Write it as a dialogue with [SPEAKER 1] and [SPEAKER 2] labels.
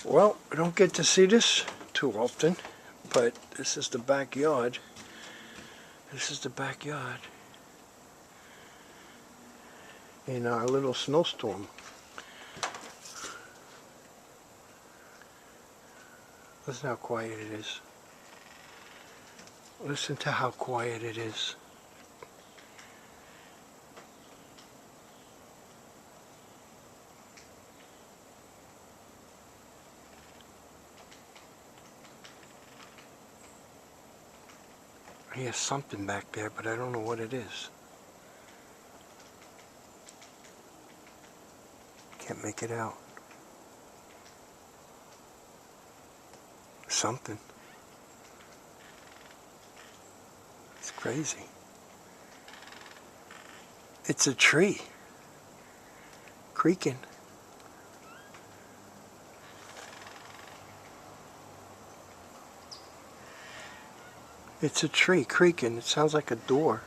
[SPEAKER 1] Well, I don't get to see this too often, but this is the backyard. This is the backyard in our little snowstorm. Listen how quiet it is. Listen to how quiet it is. I hear something back there, but I don't know what it is. Can't make it out. Something. It's crazy. It's a tree. Creaking. It's a tree creaking. It sounds like a door.